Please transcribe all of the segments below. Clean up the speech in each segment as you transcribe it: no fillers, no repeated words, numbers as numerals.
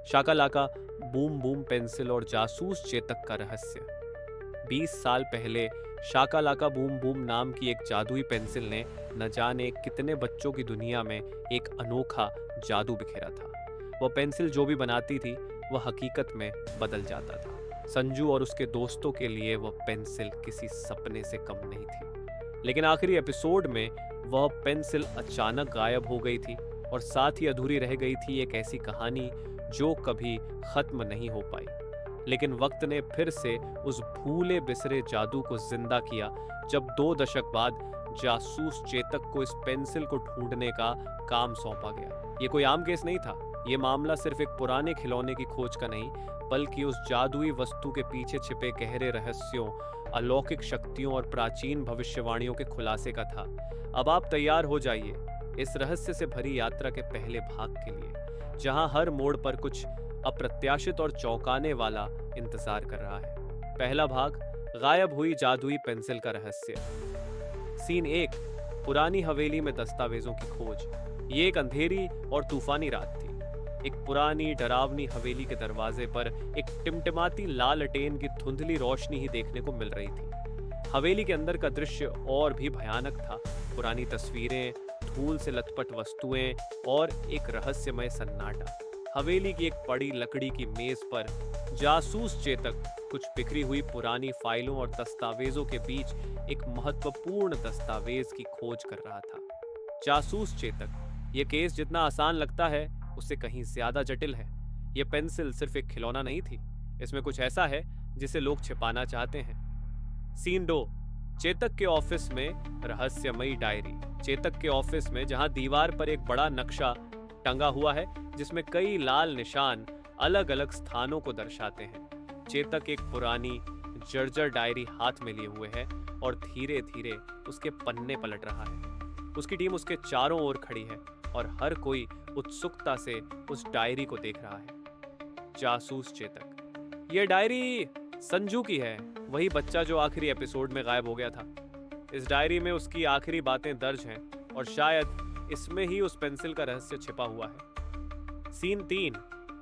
शाका Laka boom boom pencil और जासूस चेतक का रहस्य। 20 साल पहले शाका लाका बूम बूम नाम की एक जादुई पेंसिल ने न जाने कितने बच्चों की दुनिया में एक अनोखा जादू बिखेरा था। वह पेंसिल जो भी बनाती थी वह हकीकत में बदल जाता था। संजू और उसके दोस्तों के लिए वह पेंसिल किसी सपने से कम नहीं थी। लेकिन आखिरी एपिसोड में वह पेंसिल अचानक गायब हो गई थी और साथ ही अधूरी रह गई थी एक ऐसी कहानी जो कभी खत्म नहीं हो पाई। लेकिन वक्त ने फिर से उस भूले बिसरे जादू को जिंदा किया जब 2 दशक बाद जासूस चेतक को इस पेंसिल को ढूंढने का काम सौंपा गया। ये कोई आम केस नहीं था। ये मामला सिर्फ एक पुराने खिलौने की खोज का नहीं, बल्कि उस जादुई वस्तु के पीछे छिपे गहरे रहस्यों, अलौकिक शक्तियों और प्राचीन भविष्यवाणियों के खुलासे का था। अब आप तैयार हो जाइए इस रहस्य से भरी यात्रा के पहले भाग के लिए, जहां हर मोड़ पर कुछ अप्रत्याशित और चौंकाने वाला इंतजार कर रहा है। पहला भाग, गायब हुई जादुई पेंसिल का रहस्य। सीन 1, पुरानी हवेली में दस्तावेजों की खोज। ये एक अंधेरी और तूफानी रात थी। एक पुरानी डरावनी हवेली के दरवाजे पर एक टिमटिमाती लालटेन की धुंधली रोशनी ही देखने को मिल रही थी। हवेली के अंदर का दृश्य और भी भयानक था। पुरानी तस्वीरें, धूल से लथपथ वस्तुएं और एक रहस्यमय सन्नाटा। हवेली की एक पड़ी लकड़ी की मेज पर जासूस चेतक कुछ बिखरी हुई पुरानी फाइलों और दस्तावेजों के बीच एक महत्वपूर्ण दस्तावेज की खोज कर रहा था। जासूस चेतक, ये केस जितना आसान लगता है उससे कहीं ज्यादा जटिल है। ये पेंसिल सिर्फ एक खिलौना नहीं थी, इसमें कुछ ऐसा है जिसे लोग छिपाना चाहते हैं। सीन 2, चेतक के ऑफिस में रहस्यमयी डायरी। चेतक के ऑफिस में जहां दीवार पर एक बड़ा नक्शा टंगा हुआ है जिसमें कई लाल निशान अलग अलग स्थानों को दर्शाते हैं। चेतक एक पुरानी जर्जर डायरी हाथ में लिए हुए है और धीरे धीरे उसके पन्ने पलट रहा है। उसकी टीम उसके चारों ओर खड़ी है और हर कोई उत्सुकता से उस डायरी को देख रहा है। जासूस चेतक, यह डायरी संजू की है, वही बच्चा जो आखिरी एपिसोड में गायब हो गया था। इस डायरी में उसकी आखिरी बातें दर्ज हैं और शायद इसमें ही उस पेंसिल का रहस्य छिपा हुआ है। सीन 3,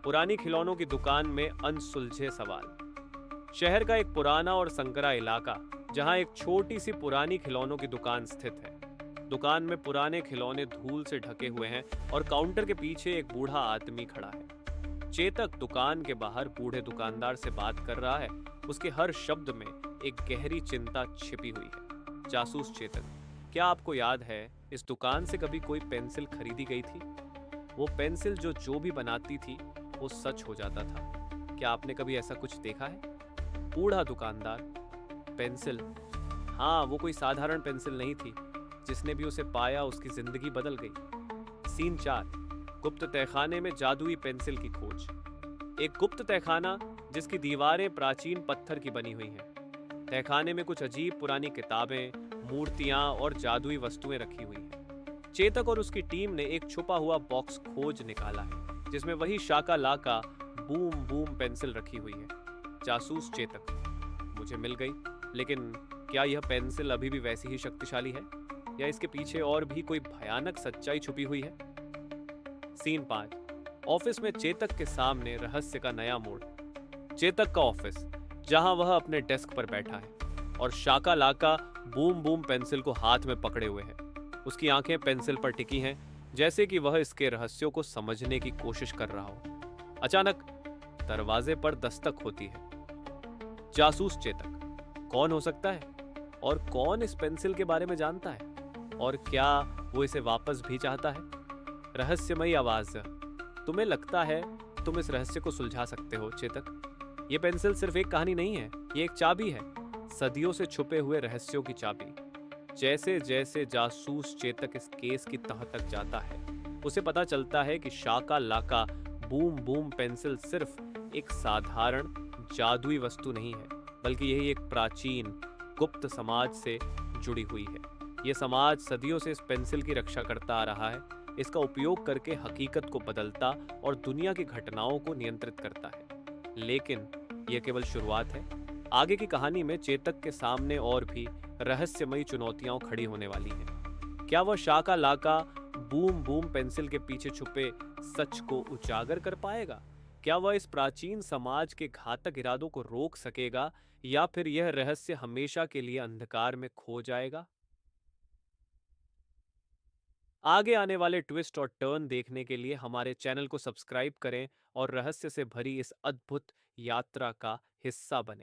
पुरानी खिलौनों की दुकान में अनसुलझे सवाल। शहर का एक पुराना और संकरा इलाका जहां एक छोटी सी पुरानी खिलौनों की दुकान स्थित है। दुकान में पुराने खिलौने धूल से ढके हुए हैं और काउंटर के पीछे एक बूढ़ा आदमी खड़ा है। चेतक दुकान के बाहर बूढ़े दुकानदार से बात कर रहा है। उसके हर शब्द में एक गहरी चिंता छिपी हुई है। जासूस चेतक, क्या आपको याद है इस दुकान से कभी कोई पेंसिल खरीदी गई थी? वो पेंसिल जो भी बनाती थी वो सच हो जाता था। क्या आपने कभी ऐसा कुछ देखा है? बूढ़ा दुकानदार, पेंसिल, हाँ, वो कोई साधारण पेंसिल नहीं थी। जिसने भी उसे पाया उसकी जिंदगी बदल गई। सीन 4, गुप्त तहखाने में जादुई पेंसिल की खोज। एक गुप्त तहखाना जिसकी दीवारें प्राचीन पत्थर की बनी हुई हैं। तहखाने में कुछ अजीब पुरानी किताबें, मूर्तियां और जादुई वस्तुएं रखी हुई हैं। चेतक और उसकी टीम ने एक छुपा हुआ बॉक्स खोज निकाला है जिसमें वही शाका लाका बूम बूम पेंसिल रखी हुई है। जासूस चेतक, मुझे मिल गई, लेकिन क्या यह पेंसिल अभी भी वैसी ही शक्तिशाली है या इसके पीछे और भी कोई भयानक सच्चाई छुपी हुई है? सीन 5, ऑफिस में चेतक के सामने रहस्य का नया मोड़। चेतक का ऑफिस, जहां वह अपने डेस्क पर बैठा है और शाका लाका बूम बूम पेंसिल को हाथ में पकड़े हुए है। उसकी आंखें पेंसिल पर टिकी हैं, जैसे कि वह इसके रहस्यों को समझने की कोशिश कर रहा हो। अचानक दरवाजे पर दस्तक होती है। जासूस चेतक, कौन हो सकता है और कौन इस पेंसिल के बारे में जानता है और क्या वो इसे वापस भी चाहता है? रहस्यमयी आवाज, तुम्हें लगता है तुम इस रहस्य को सुलझा सकते हो चेतक? ये पेंसिल सिर्फ एक कहानी नहीं है, ये एक चाबी है, सदियों से छुपे हुए रहस्यों की चाबी। जैसे जैसे जासूस चेतक इस केस की तह तक जाता है उसे पता चलता है कि शाका लाका बूम बूम पेंसिल सिर्फ एक साधारण जादुई वस्तु नहीं है, बल्कि यही एक प्राचीन गुप्त समाज से जुड़ी हुई है। यह समाज सदियों से इस पेंसिल की रक्षा करता आ रहा है, इसका उपयोग करके हकीकत को बदलता और दुनिया की घटनाओं को नियंत्रित करता है। लेकिन यह केवल शुरुआत है। आगे की कहानी में चेतक के सामने और भी रहस्यमयी चुनौतियां खड़ी होने वाली हैं। क्या वह शाका लाका बूम बूम पेंसिल के पीछे छुपे सच को उजागर कर पाएगा क्या वह इस प्राचीन समाज के घातक इरादों को रोक सकेगा या फिर यह रहस्य हमेशा के लिए अंधकार में खो जाएगा? आगे आने वाले ट्विस्ट और टर्न देखने के लिए हमारे चैनल को सब्सक्राइब करें और रहस्य से भरी इस अद्भुत यात्रा का हिस्सा बनें।